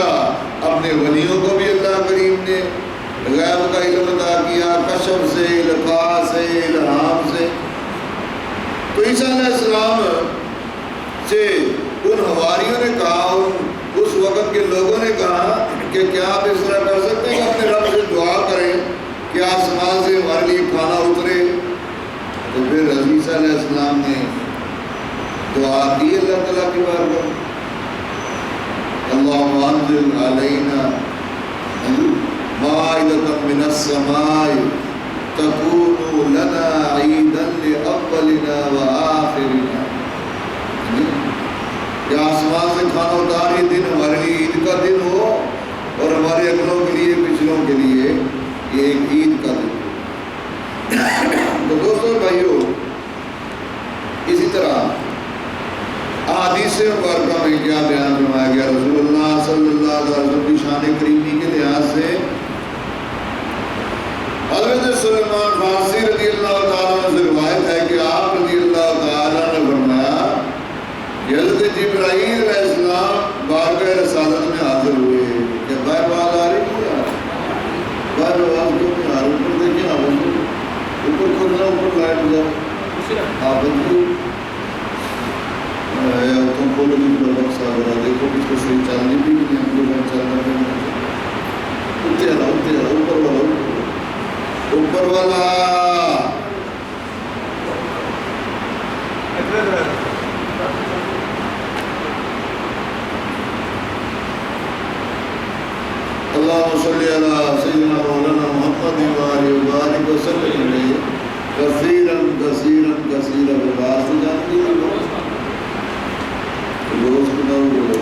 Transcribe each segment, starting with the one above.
طرح اپنے ولیوں کو بھی اللہ کریم نے غیب کا علم عطا کیا، کشف سے، لقاء سے، الہام سے۔ تو عیسیٰ علیہ السلام سے ان حواریوں نے کہا، اس وقت کے لوگوں نے کہا کہ کیا آپ اس طرح کر سکتے ہیں کہ اپنے رب سے دعا کریں کہ آسمان سے ہمارے لیے کھانا اترے؟ تو پھر عیسیٰ علیہ السلام نے دعا کی اللہ تعالیٰ کی بارگاہ، اللہم انزل علینا مائدۃ من السماء تکون لنا عیدا لأولنا وآخرنا، کہ آسمان سے کھانا اتار، یہ دن ہمارے لیے عید کا دن ہو اور ہمارے اگلوں کے لیے پچھلوں کے لیے یہ ایک عید کا دن ہو۔ تو دوستوں بھائیو، اسی طرح احادیث مبارکہ میں کیا بیان فرمایا گیا؟ رسول اللہ صلی اللہ علیہ وسلم کی شان کریمی کے لحاظ سے حضرت سلیمان فارسی رضی اللہ تعالیٰ عنہ سے روایت ہے کہ آپ رضی اللہ تعالیٰ نے فرمایا کہ حضرت جبرائیل علیہ السلام بارگاہ رسالت میں حاضر ہوئے کہ باہر آواز آ رہی ہے، باہر آواز کیوں نہیں آ رہی؟ اوپر دیکھیں آواز اوپر کھولنا، اوپر لائٹ ہو جائے آپ تم کھولو گی تو وقت آ رہا، دیکھو کس کو صحیح چلنی بھی نہیں، ہم لوگ چلنا بھی نہیں، اٹھتے رہا اوپر والا، اوپر والا اللہم صلی علی سیدنا مولانا محمد وآلہ وبارک وسلم علیہ کثیرا کثیرا کثیرا بباس جانتی ہے روز کنا ہو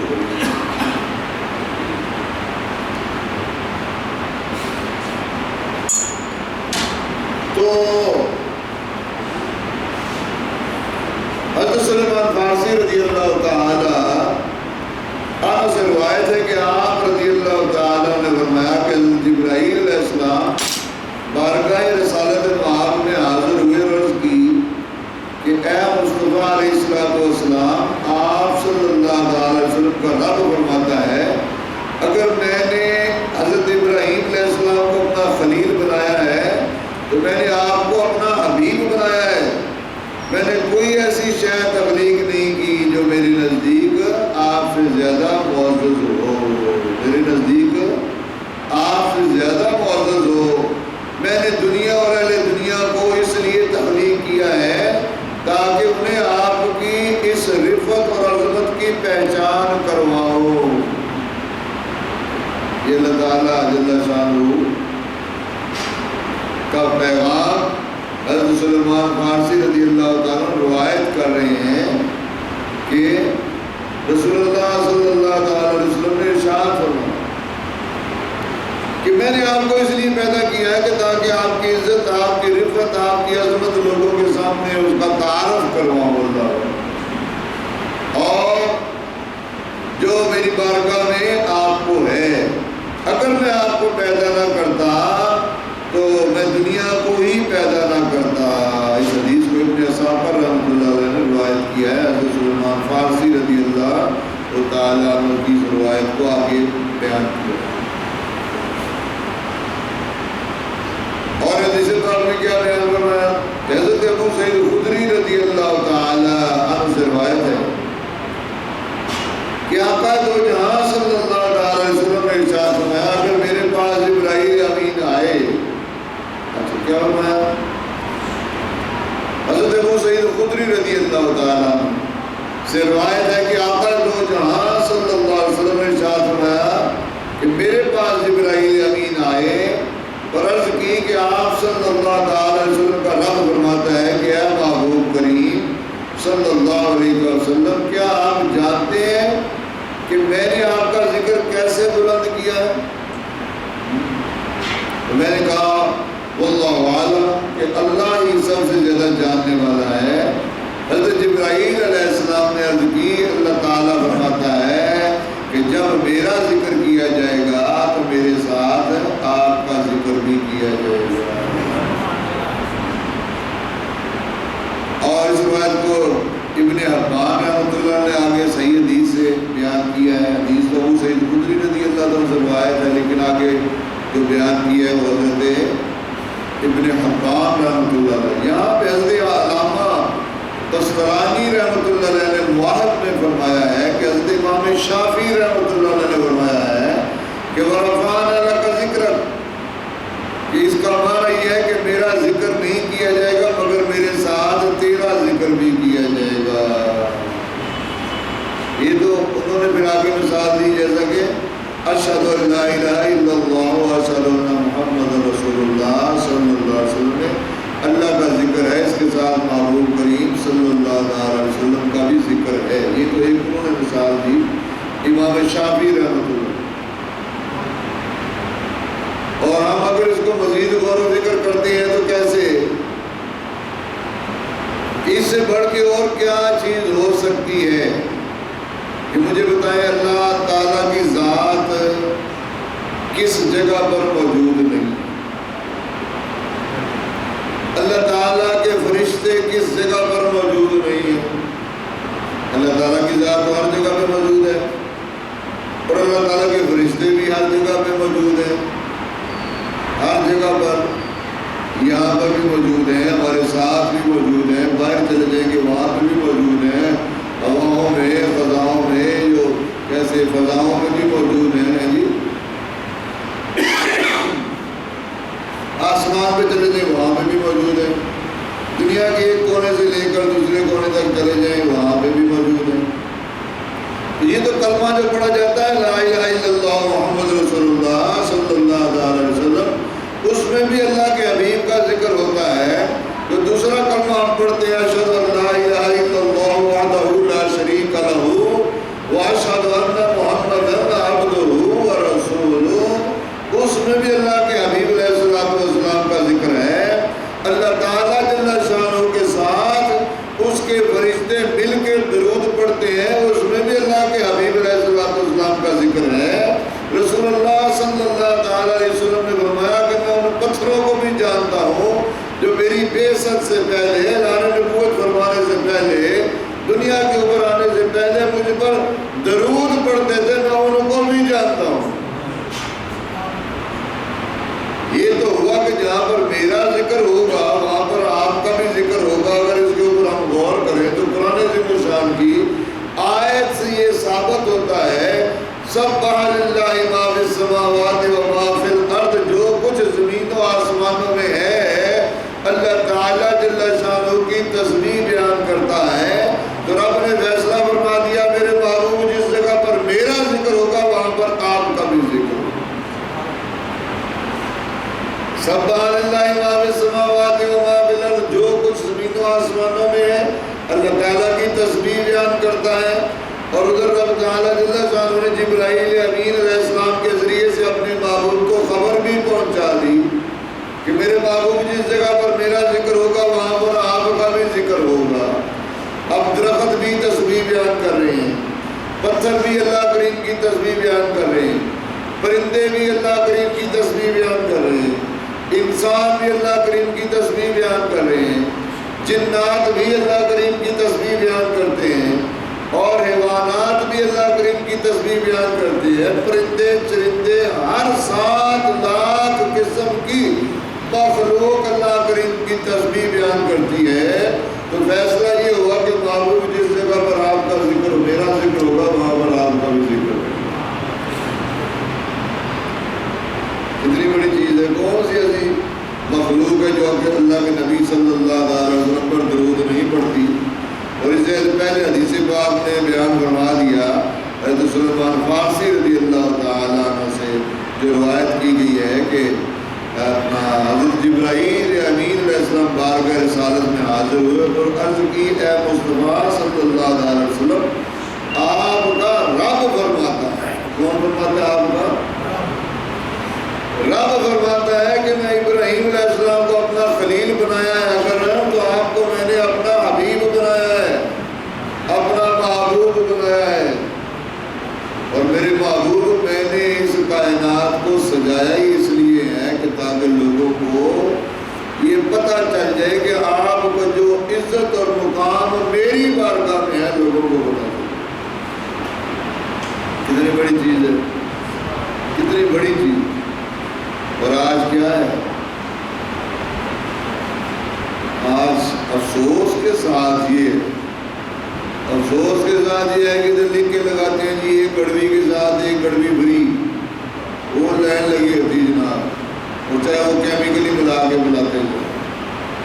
تو حضرت سلیمان فارسی رضی اللہ تعالی عنہ سے روایت ہے کہ آپ رضی اللہ تعالیٰ نے فرمایا کہ جبرائیل علیہ السلام بارگاہ رسالت معاب میں حاضر ہوئے اور عرض کی کہ اے مصطفیٰ علیہ السلام، آپ صلی اللہ علیہ وسلم کا رب فرماتا ہے اگر میں نے حضرت ابراہیم علیہ السلام کو اپنا خلیل بنایا ہے تو میں نے آپ کو اپنا حبیب بنایا ہے، میں نے کوئی ایسی شے تخلیق نہیں کی جو میرے نزدیک آپ سے زیادہ معزز ہو، میرے نزدیک آپ سے زیادہ معزز ہو۔ میں نے دنیا اور اہل دنیا کو اس لیے تخلیق کیا ہے تاکہ انہیں آپ کی اس رفعت اور عظمت کی پہچان کرواؤ۔ یہ اللہ تعالیٰ جل شانہ کا پیغام حضرت سلیمان فارسی رضی اللہ تعالیٰ روایت کر رہے ہیں کہ رسول اللہ صلی اللہ علیہ وسلم نے ارشاد فرمایا کہ میں نے آپ کو اس لیے پیدا کیا ہے کہ تاکہ آپ کی عزت، آپ کی رفعت، آپ کی عظمت لوگوں کے سامنے اس کا تعارف کرواؤں اللہ، اور جو میری بارگاہ میں آپ کو ہے۔ اگر میں آپ کو پیدا نہ کرتا تو میں دنیا کو ہی پیدا نہ کرتا۔ اس حدیث کو ابن اسحاق رحمۃ اللہ علیہ نے روایت کیا ہے۔ حضرت سلیمان فارسی رضی اللہ تعالیٰ عنہ کی روایت کو آگے بیان کیا۔ اور حدیث پاک میں کیا بیان فرمایا؟ حضرت ابو سعید خدری رضی اللہ تعالیٰ عنہ سے روایت ہے کہ آقا دو جہاں صلی اللہ علیہ وسلم نے ارشاد فرمایا اگر میرے پاس جبرائیل امین آئے، اچھا کیا فرمایا؟ حضرت ابو سعید خدری رضی اللہ تعالیٰ عنہ سے روایت ہے کہ آقا دو جہاں صلی اللہ علیہ وسلم نے ارشاد فرمایا کہ میرے پاس جبرائیل امین آئے اور عرض کی کہ آپ صلی اللہ علیہ وسلم کا رب فرماتا ہے کہ اے محبوب کریم صلی اللہ علیہ وسلم، کیا آپ جانتے ہیں کہ میں نے آپ کا ذکر کیسے بلند کیا ہے؟ تو میں نے کہا واللہ عالم، کہ اللہ ہی سب سے زیادہ جاننے والا ہے۔ حضرت جبرائیل علیہ السلام نے عرض کی اللہ تعالیٰ فرماتا ہے کہ جب میرا ذکر کیا جائے گا تو میرے ساتھ آپ کا ذکر بھی کیا جائے گا۔ اور اس روایت کو ابن حبان رحمۃ اللہ نے آگے صحیح حدیث سے بیان کیا ہے۔ حدیث ابو سعید خدری رضی اللہ قسطلانی رحمۃ اللہ علیہ نے مواحد میں فرمایا ہے کہ حضرت امام شافعی رحمۃ اللہ علیہ نے فرمایا ہے کہ وَرَفَعْنَا لَكَ ذِكْرَكَ، کہ اس کا معنی یہ ہے کہ میرا ذکر نہیں کیا جائے گا مگر میرے ساتھ تیرا ذکر بھی کیا جائے گا۔ یہ تو انہوں نے پھر آگے مثال دی جیسا کہ اشہد ان لا الہ الا اللہ و اشہد ان محمد رسول اللہ صلی اللہ علیہ وسلم نے اللہ کا ذکر ہے، اس کے ساتھ محبوب کریم صلی اللہ علیہ وسلم کا بھی ذکر ہے۔ یہ تو ایک انہوں نے مثال دی امام شافعی رحمۃ اللہ۔ اور ہم اگر اس کو مزید غور و فکر کرتے ہیں تو کیسے، اس سے بڑھ کے اور کیا چیز ہو سکتی ہے کہ مجھے بتائیں اللہ تعالیٰ کی ذات کس جگہ پر موجود نہیں، اللہ تعالیٰ کے فرشتے کس جگہ پر موجود نہیں ہیں؟ اللہ تعالیٰ کی ذات ہر جگہ پہ موجود ہے اور اللہ تعالیٰ کے فرشتے بھی ہر جگہ پہ موجود ہیں، ہر جگہ پر، یہاں پر بھی موجود ہیں، ہمارے ساتھ بھی موجود ہیں، باہر چلے جائیں گے وہاں پہ بھی موجود ہیں، ہواؤں میں، فضاؤں میں، جو کیسے فضاؤں میں بھی موجود ہیں جی، آسمان پہ چلے جائیں وہاں پہ بھی موجود ہیں، دنیا کے ایک کونے سے لے کر دوسرے کونے تک چلے جائیں وہاں پہ بھی موجود ہیں۔ یہ تو کلمہ جو پڑھا جاتا ہے لا الہ الا اللہ محمد رسول اللہ صلی اللہ علیہ وسلم، اس میں بھی اللہ کے حبیب کا ذکر ہوتا ہے۔ جو دوسرا کلمہ ہم پڑھتے ہیں اشہد ان لا الہ الا اللہ وحدہ لا شریک لہ واشہد ان محمدا عبدہ ورسولہ، اس میں بھی اللہ کے حبیب علیہ السلام کا ذکر ہے۔ اللہ تعالیٰ جل شانہ کے ساتھ اس کے فرشتے مل کے درود پڑھتے ہیں، اس میں بھی اللہ کے حبیب علیہ السلام کا ذکر ہے۔ رسول اللہ صلی اللہ علیہ وسلم نے فرمایا کہ میں ان پتھروں کو بھی جانتا ہوں جو میری بعثت سے پہلے، اعلان نبوت فرمانے سے پہلے، دنیا کے اوپر آنے سے پہلے مجھ پر درود پڑھتے تھے، میں ان کو بھی جانتا ہوں۔ یہ تو ہوا کہ جہاں پر میرا ذکر ہوگا وہاں پر آپ کا بھی ذکر ہوگا۔ اگر اس کے اوپر ہم غور کریں تو قرآن عظیم الشان کی آیت سے یہ ثابت ہوتا ہے سبح للہ ما فی السماوات و ما فی الارض، جو کچھ زمین و آسمانوں میں ہے اللہ تعالیٰ جل شانہ کی تسبیح بیان کرتا ہے۔ تو رب نے فیصلہ فرما دیا میرے محبوب جس جگہ پر میرا ذکر ہوگا وہاں پر آپ کا بھی ذکر ہوگا۔ سبح للہ ما فی السماوات و ما فی الارض، جو کچھ زمین و آسمانوں میں ہے اللہ تعالیٰ کی تسبیح بیان کرتا ہے۔ اور ادھر رب تعالیٰ جل شانہ نے جبرائیل امین علیہ السلام کے ذریعے سے اپنے محبوب کو خبر بھی پہنچا دی کہ میرے محبوب جس جگہ پر میرا ذکر ہوگا وہاں پر آپ کا بھی ذکر ہوگا۔ اب درخت بھی تسبیح بیان کر رہے ہیں، پتھر بھی اللہ کریم کی تسبیح بیان کر رہے ہیں، پرندے بھی اللہ کریم کی تسبیح بیان کر رہے ہیں، انسان بھی اللہ کریم کی تسبیح بیان کر رہے ہیں، جنات بھی اللہ کریم کی تسبیح بیان کرتے ہیں، اور حیوانات بھی اللہ کریم کی تسبیح بیان کرتے ہیں۔ پرندے چرندے ہر 7 لاکھ قسم کی مخلوق اللہ کریم کی تسبیح بیان کرتی ہے۔ تو فیصلہ یہ ہوا کہ محبوب جس جگہ پر آپ کا ذکر میرا ذکر ہوگا وہاں پر آپ کا بھی ذکر ہوگا۔ اتنی بڑی چیز ہے، کون سی عظیم مخلوق ہے جو کہ اللہ کے نبی صلی اللہ علیہ وسلم پر درود نہیں پڑھتی۔ اور اس سے پہلے حدیث پاک نے بیان فرما دیا حضرت سلیمان فارسی رضی اللہ تعالیٰ عنہ سے جو روایت کی گئی ہے کہ حضرت جبرائیل امین علیہ السلام بارگاہ رسالت میں حاضر ہوئے اور عرض کی اے مصطفیٰ صلی اللہ علیہ وسلم آپ کا رب فرماتا ہے، کون فرماتا ہے آپ کا رب فرماتا ہے کہ میں ابراہیم علیہ السلام کو اپنا خلیل بنایا ہے، اگر تو آپ کو میں نے اپنا حبیب بنایا ہے، اپنا محبوب بنایا ہے۔ اور میرے محبوب میں نے اس کائنات کو سجایا ہی اس لیے ہے کہ تاکہ لوگوں کو یہ پتہ چل جائے کہ آپ کو جو عزت اور مقام میری بارگاہ میں ہے لوگوں کو بتا دیں۔ کتنی بڑی چیز ہے، کتنی بڑی چیز۔ اور آج کیا ہے، آج افسوس کے ساتھ یہ سوس کے ساتھ یہ ہے کہ ادھر لکھ کے لگاتے ہیں جی ایک کڑوی کے ساتھ ایک کڑوی فری، وہ لائن لگی ہوتی ہے جناب، اور چاہے وہ کیمیکلی ملا کے ملاتے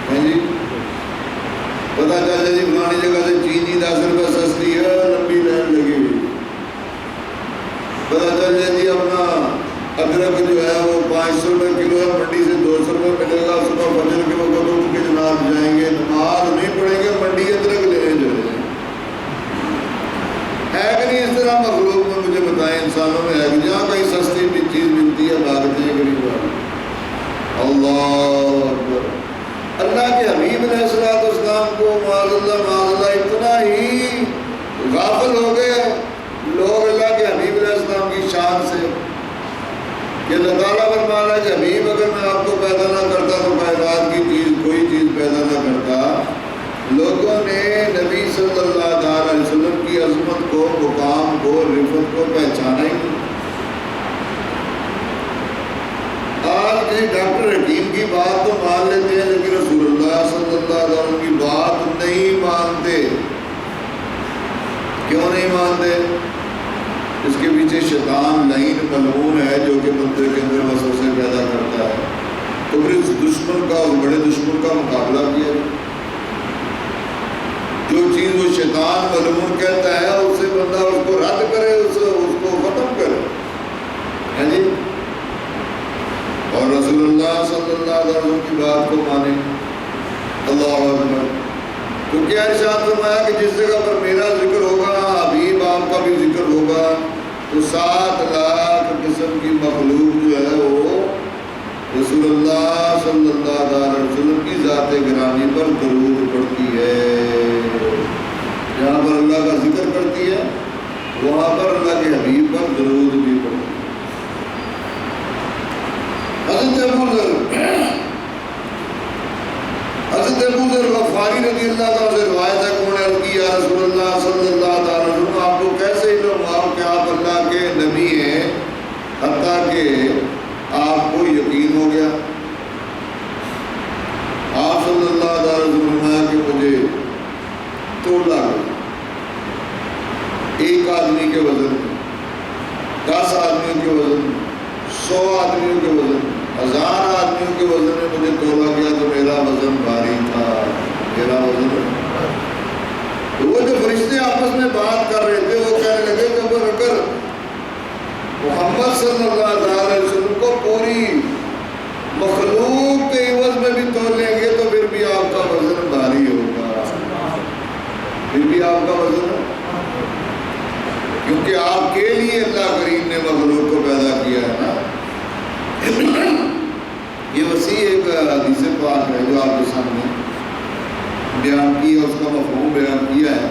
ہیں جی، پتہ چل جائے جی فلانی جگہ سے چینی 10 روپے سستی ہے، لمبی لائن لگی ہوئی، پتہ چل جائے جی اپنا ادرک جو ہے وہ 500 روپے کلو ہے، منڈی سے 200 روپے ملے گا، صبح فجر کے وقت اٹھ کے جناب جائیں گے، نماز نہیں پڑھیں گے، منڈی کے ادرک لینے جائیں گے، ہے کہ نہیں؟ اس طرح مخلوق میں مجھے بتائیں، انسانوں میں ہے کہ جہاں کہیں سستی بھی چیز ملتی ہے بھاگتے ہیں غریب والے۔ اللہ اکبر۔ اللہ کے حبیب علیہ السلام کو معاذ اللہ اتنا ہی غافل ہو گئے لوگ اللہ کے حبیب علیہ السلام کی شان سے کہ اللہ تعالیٰ فرما رہا ہے کہ حبیب اگر میں آپ کو پیدا نہ کرتا تو کائنات کی چیز کوئی چیز پیدا نہ کرتا۔ لوگوں نے نبی صلی اللہ علیہ وسلم کی عظمت کو، مقام کو، رفعت کو پہچانا ہی نہیں۔ آج کسی ڈاکٹر حکیم کی بات تو مان لیتے ہیں لیکن رسول اللہ صلی اللہ علیہ وسلم کی بات نہیں مانتے۔ کیوں نہیں مانتے؟ اس کے پیچھے شیطان لعین ملعون ہے جو کہ بندے کے اندر وسوسے پیدا کرتا ہے۔ تو پھر اس دشمن کا، اس بڑے دشمن کا مقابلہ کیا، جو چیز وہ شیطان ملعون کہتا ہے اس سے بندہ اس کو رد کرے، اس کو ختم کرے، ہے جی، اور رسول اللہ صلی اللہ علیہ وسلم کی بات کو مانے۔ اللہ اکبر۔ تو کیا ارشاد فرمایا کہ جس جگہ پر میرا ذکر ہوگا، حبیب آپ کا بھی ذکر ہوگا، تو 7 لاکھ قسم کی مخلوق جو ہے وہ رسول اللہ صلی اللہ علیہ وسلم کی ذات گرامی پر درود پڑھتی ہے۔ جہاں پر اللہ کا ذکر کرتی ہے وہاں پر اللہ کے حبیب پر درود بھی پڑھتی ہے۔ حضرت ابو ذر غفاری رضی اللہ عنہ سے روایت ہے، انہوں نے عرض کی یا رسول اللہ صلی اللہ علیہ وسلم آپ کو کیسے علم ہوا کہ آپ اللہ کے نبی ہیں، حتیٰ کہ آپ کو یقین ہو گیا؟ آپ صلی اللہ علیہ وسلم نے کہ مجھے تولا گیا، ایک آدمی کے وزن میں، 10 آدمیوں کے وزن میں، 100 آدمیوں کے وزن میں، 1000 آدمیوں کے وزن میں مجھے تولا گیا تو میرا وزن بھاری تھا، میرا وزن۔ تو وہ جو فرشتے آپس میں بات کر رہے تھے وہ کہنے لگے کہ اگر محمد صلی اللہ علیہ وسلم کو پوری مخلوق کے عوض میں بھی تول لیں گے تو پھر بھی آپ کا وزن بھاری ہوگا، پھر بھی آپ کا وزن، کیونکہ آپ کے لیے اللہ کریم نے مخلوق کو پیدا کیا ہے نا۔ یہ وسیع ایک حدیث پاک ہے جو آپ کے سامنے بیان کی ہے، اس کا مفہوم بیان کیا ہے۔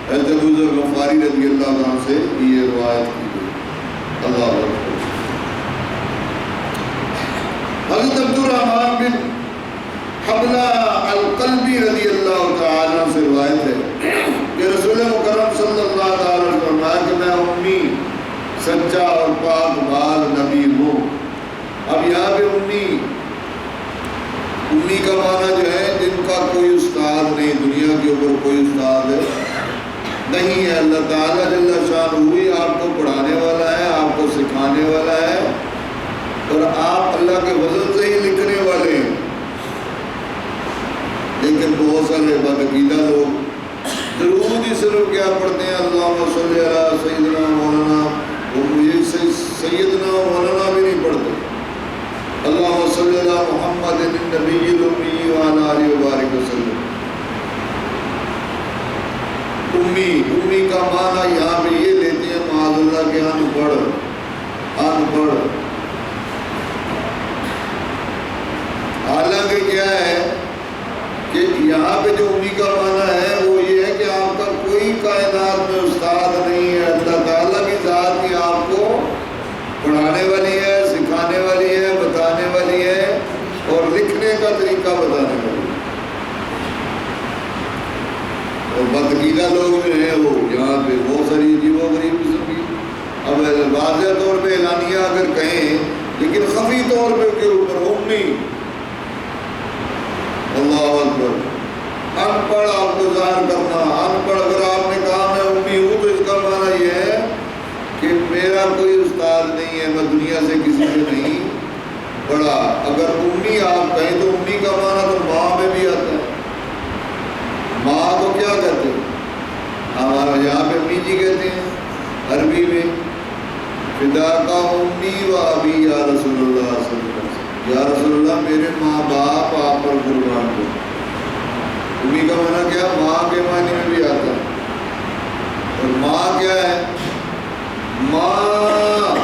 حضرت ابو ذر غفاری رضی اللہ عنہ سے یہ روایت کی گئی۔ اللہ اکبر۔ حضرت عبد الرحمن بن حبلہ القلبی رضی اللہ تعالیٰ عنہ سے روایت ہے کہ رسول مکرم صلی اللہ تعالیٰ عنہ نے فرمایا کہ میں امی سچا اور پاک باز نبی ہوں۔ اب یہاں پہ امی کا معنی جو ہے جن کا کوئی استاد نہیں، دنیا کے اوپر کوئی استاد نہیں ہے، اللہ تعالیٰ جل شانہ ہوئی آپ کو پڑھانے والا ہے، آپ کو سکھانے والا ہے، اور آپ اللہ کے وزن سے ہی لکھنے والے ہیں۔ لیکن بہت سارے بدعقیدہ لوگ درود ہی صرف کیا پڑھتے ہیں، اللہم صلی علی سیدنا مولانا، وہ مجھے سیدنا مولانا بھی نہیں پڑھتے، اللہم صلی علی محمد النبی الامی وعلی آلہ وبارک وسلم۔ امی کا معنی یہاں پہ یہ لیتے ہیں معاذ اللہ کے ان پڑھ۔ حالانکہ کیا ہے کہ یہاں پہ جو امی کا معنی ہے وہ یہ ہے کہ آپ کا کوئی کائنات میں استاد نہیں ہے، اللہ تعالیٰ کی ذات ہی آپ کو پڑھانے والی ہے، سکھانے والی ہے، بتانے والی ہے، اور لکھنے کا طریقہ بتانے والی ہے۔ اور بدعقیدہ لوگ جو ہیں وہ یہاں پہ بہت ساری عجیب و غریب قسم کی، اب واضح طور پہ اعلانیہ اگر کہیں لیکن خفی طور پہ کے اوپر امی، اللہ اکبر، ان پڑھ آپ کو ظاہر کرنا، ان پڑھ اگر آپ نے کہا میں جی کہتے ہیں عربی میں فداکا امی و ابی یا رسول اللہ صلی اللہ علیہ وسلم، یا رسول اللہ میرے ماں باپ آپ پر قربان دو۔ امی کا معنی کیا؟ ماں کے معنی میں بھی آتا ہے۔ اور ماں کیا ہے؟ ماں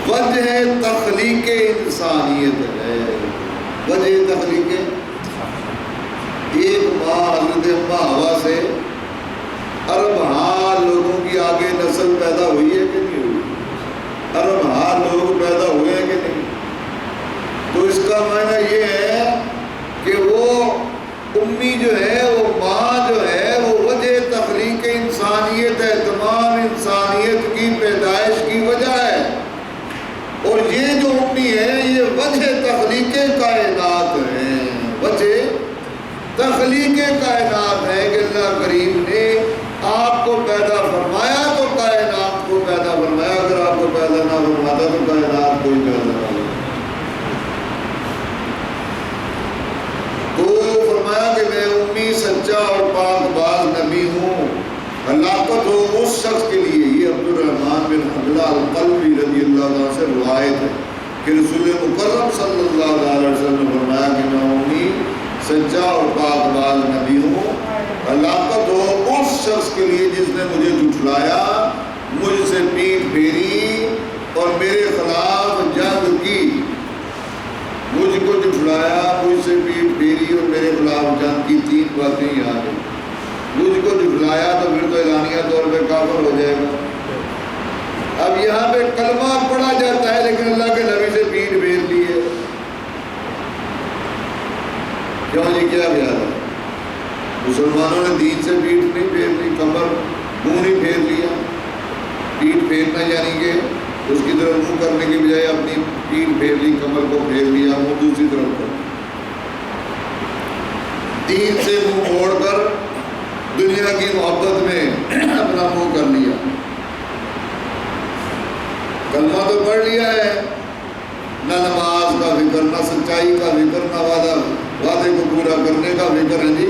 وجہ تخلیق انسانیت ہے، وجہ تخلیق ایک ماں حضرت اماں حوا سے ارب ہار لوگوں کی آگے نسل پیدا ہوئی ہے کہ نہیں ہوئی؟ ارب ہار لوگ پیدا ہوئے ہیں کہ نہیں؟ تو اس کا معنی یہ ہے کہ وہ امی جو ہے، وہ ماں جو ہے، وہ وجہ تخلیق انسانیت ہے، تمام انسانیت کی پیدائش کی وجہ ہے۔ اور یہ جو امی ہے یہ وجہ تخلیق کائنات ہے، وجہ تخلیق کائنات ہے کہ اللہ کریم نے آپ کو پیدا فرمایا تو کائنات کو پیدا فرمایا، اگر آپ کو پیدا نہ فرماتا تو کائنات کوئی پیدا نہ ہوتا۔ تو فرمایا کہ میں امی سچا اور پاک باز نبی ہوں، ہلاکت ہو اس شخص کے لیے۔ یہ عبد الرحمن بن حبلہ القلبی رضی اللہ عنہ سے روایت ہے کہ رسول مکرم صلی اللہ علیہ وسلم نے فرمایا کہ میں امی سچا اور پاک باز نبی ہوں، ہلاکت ہو اس شخص کے لیے جس نے مجھے جھٹلایا، مجھ سے پیٹھ پھیری اور میرے خلاف جنگ کی۔ مجھ کو جھٹلایا، مجھ سے پیٹھ پھیری اور میرے خلاف جنگ کی، تین باتیں یہاں ہیں۔ مجھ کو جھٹلایا تو پھر تو اعلانیہ طور پہ کافر ہو جائے گا۔ اب یہاں پہ کلمہ پڑھا جاتا ہے لیکن اللہ کے نبی سے پیٹھ پھیر لی ہے، کیوں جی؟ کیا بیان ہے؟ مسلمانوں نے دین سے پیٹھ نہیں پھیر لی، کمر منہ نہیں پھیر لیا۔ پیٹھ پھیرنا یعنی کہ اس کی طرف منہ کرنے کی بجائے اپنی پیٹھ پھیر لی، کمر کو پھیر لیا، منہ دوسری طرف کر، دین سے منہ موڑ کر دنیا کی محبت میں اپنا منہ کر لیا۔ کلمہ تو پڑھ لیا ہے، نہ نماز کا فکر، نہ سچائی کا فکر، نہ وعدے کو پورا کرنے کا فکر ہے جی۔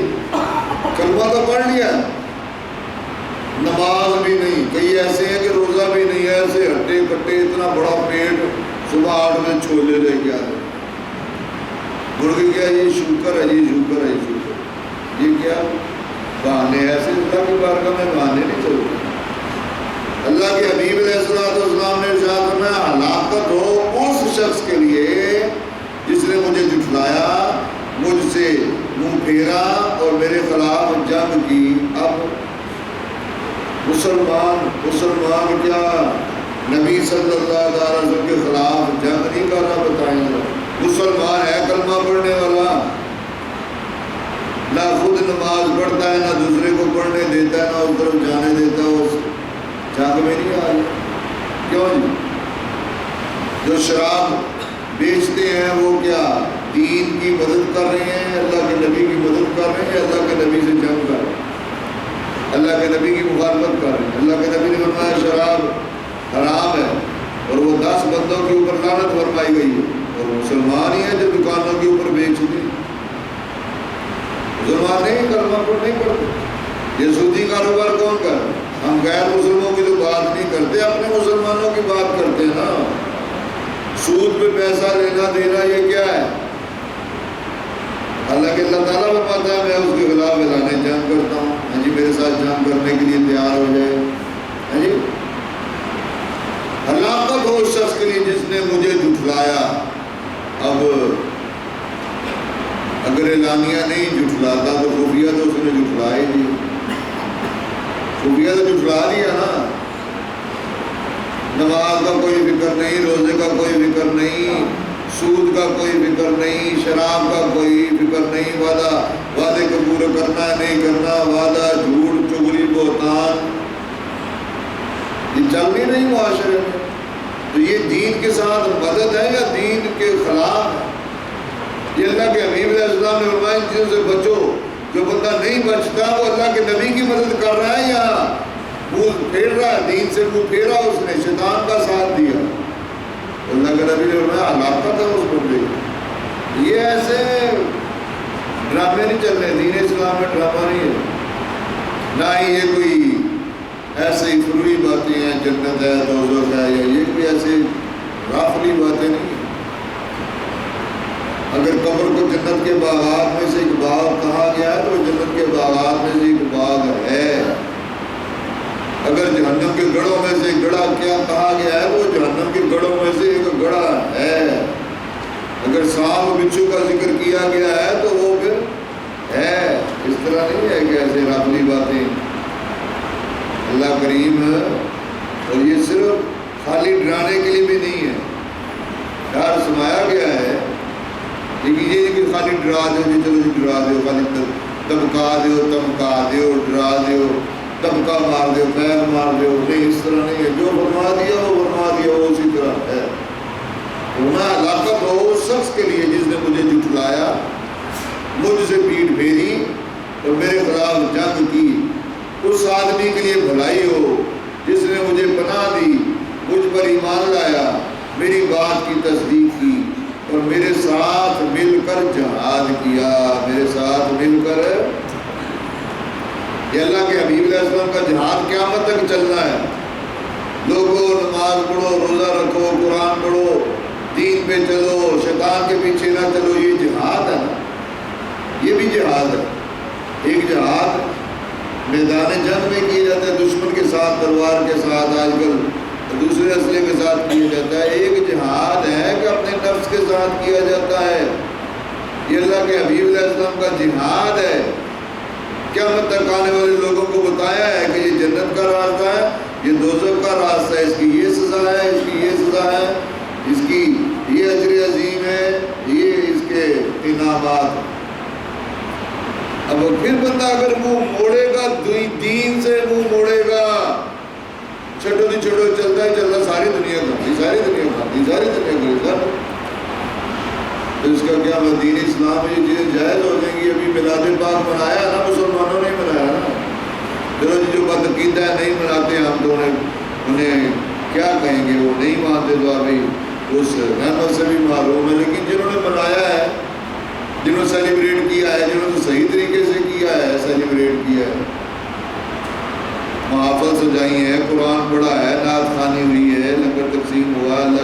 کلمہ تو پڑھ لیا، نماز بھی نہیں، کئی ایسے ہیں کہ روزہ بھی نہیں ہے، ایسے ہٹے کٹے، اتنا بڑا پیٹ، صبح 8 بجے چھولے لے کے آتے، مرغی کیا یہ شکر ہے، یہ شکر ہے، یہ شکر، یہ کیا بہانے ایسے؟ اللہ کی بارگاہ میں بہانے نہیں چلتے۔ اللہ کے حبیب علیہ السلام نے ارشاد فرمایا ہلاکت ہو اس شخص کے لیے جس نے مجھے جھٹلایا، مجھ سے منہ پھیرا اور میرے خلاف جنگ کی۔ اب مسلمان کیا نبی صلی اللہ علیہ وسلم کے خلاف جنگ نہیں کر رہا؟ بتائیں گا مسلمان ہے کلمہ پڑھنے والا، نہ خود نماز پڑھتا ہے، نہ دوسرے کو پڑھنے دیتا ہے، نہ اس طرف جانے دیتا ہے، اس جنگ میں نہیں آ رہا۔ کیوں جی؟ جو شراب بیچتے ہیں وہ کیا دین کی مدد کر رہے ہیں، اللہ کے نبی کی مدد کر رہے ہیں، اللہ کے نبی سے جنگ کر رہے ہیں، اللہ کے نبی کی مخالفت کر رہے ہیں؟ اللہ کے نبی نے فرمایا شراب حرام ہے اور وہ 10 بندوں کے اوپر لعنت فرمائی گئی ہے، اور مسلمان ہی ہیں جو دکانوں کے اوپر بیچتے ہیں۔ مسلمان نہیں، کلمہ پر نہیں پڑھتے۔ یہ سودی کاروبار کون کر رہا ہے؟ ہم غیر مسلموں کی تو بات نہیں کرتے، اپنے مسلمانوں کی بات کرتے ہیں نا۔ سود پہ پیسہ لینا دینا یہ کیا ہے؟ حالانکہ اللہ تعالیٰ فرماتا ہے میں اس کے خلاف اعلان جنگ کرتا ہوں، ہاں جی میرے ساتھ جنگ کرنے کے لیے تیار ہو جائے، ہاں جی۔ ہلاکت ہو اس شخص کے لیے جس نے مجھے جھٹلایا۔ اب اگر اعلانیہ نہیں جھٹلاتا تو خفیہ تو اس نے جھٹلا ہی دیا، خفیہ تو جھٹلا دیا نا۔ نماز کا کوئی فکر نہیں، روزے کا کوئی فکر نہیں، سود کا کوئی فکر نہیں، شراب کا کوئی فکر نہیں، وعدے کو پورا کرنا ہے نہیں کرنا، وعدہ جھوٹ چغلی بہتان یہ چل نہیں رہی معاشرے میں۔ تو یہ دین کے ساتھ مدد ہے یا دین کے خلاف ہے؟ یہ اللہ کے حبیب علیہ السلام نے فرمایا ان چیزوں سے بچو۔ جو بندہ نہیں بچتا وہ اللہ کے نبی کی مدد کر رہا ہے یا منہ پھیر رہا ہے؟ دین سے منہ پھیرا اس نے، شیطان کا ساتھ دیا۔ اللہ کے نبی نے فرمایا ہلاکت ہے اس بندے کی۔ یہ ایسے ڈرامے نہیں چل رہے، دین اسلام میں ڈرامہ نہیں ہے، نہ ہی یہ کوئی ایسے ہی فروئی باتیں ہیں، جنت ہے دوزخ ہے، یا یہ کوئی ایسے رافلی باتیں نہیں ہیں۔ اگر قبر کو جنت کے باغات میں سے ایک باغ کہا گیا ہے تو وہ جنت کے باغات میں سے ایک باغ ہے۔ اگر جہنم کے گڑھوں میں سے ایک گڑھا کیا کہا گیا ہے تو وہ جہنم کے گڑھوں میں سے ایک گڑھا ہے۔ اگر سانپ بچھو کا ذکر کیا گیا ہے تو وہ پھر ہے، اس طرح نہیں ہے کہ ایسے رافلی باتیں۔ اللہ کریم، اور یہ صرف خالی ڈرانے کے لیے بھی نہیں ہے، ڈر سمایا گیا ہے، لیکن یہ کہ خالی ڈرا دو جی، چلو جی ڈرا دو، خالی دبکا دو، ڈرا دو، دبکا مار دو، پیر مار دو، نہیں، اس طرح نہیں ہے۔ جو فرما دیا وہ اسی طرح ہے۔ ہونا ہلاکت ہو اس شخص کے لیے جس نے مجھے جھٹلایا، مجھ سے پیٹھ پھیری اور میرے خلاف جنگ کی۔ اس آدمی کے لیے بھلائی ہو جس نے مجھے پناہ دی، مجھ پر ایمان لایا، میری بات کی تصدیق کی اور میرے ساتھ مل کر جہاد کیا، میرے ساتھ مل کر۔ یہ اللہ کے حبیب علیہ السلام کا جہاد قیامت تک چلنا ہے۔ لوگوں نماز پڑھو، روزہ رکھو، قرآن پڑھو، دین پہ چلو، شیطان کے پیچھے نہ چلو، یہ جہاد ہے نا، یہ بھی جہاد ہے۔ ایک جہاد میدان جنگ میں کیا جاتا ہے، دشمن کے ساتھ، تلوار کے ساتھ، آج کل دوسرے اسلحے کے ساتھ کیا جاتا ہے۔ ایک جہاد ہے کہ اپنے نفس کے ساتھ کیا جاتا ہے۔ یہ اللہ کے حبیب علیہ السلام کا جہاد ہے۔ قیامت تک آنے والے لوگوں کو بتایا ہے کہ یہ جنت کا راستہ ہے، یہ دوزخ کا راستہ ہے، اس کی یہ سزا ہے، اس کی یہ سزا ہے، اس کی یہ اجر عظیم ہے، یہ اس کے انعامات۔ اب پھر بندہ اگر منہ موڑے گا، دین سے منہ موڑے گا، چھٹو نہیں چھٹو، چلتا ہی چلتا، ساری دنیا کھاتی، ساری دنیا کھاتی، ساری دنیا کھاتی، تو اس کا کیا دین اسلام میں یہ چیزیں جائز ہو جائیں گی؟ ابھی میلاد پاک منایا نا، مسلمانوں نے منایا نا، چلو جی جو بدعقیدہ ہے نہیں مناتے ہم تو انہیں کیا کہیں گے، وہ نہیں مانتے تو ابھی اس رحمت سے بھی معروم ہے۔ لیکن جنہوں نے منایا ہے، جنہوں نے سیلیبریٹ کیا ہے، جنہوں نے صحیح طریقے سے کیا ہے، سیلیبریٹ کیا ہے، محافل سجائی ہیں، قرآن پڑھا ہے، نعت خوانی ہوئی ہے، لنگر تقسیم ہوا، اللہ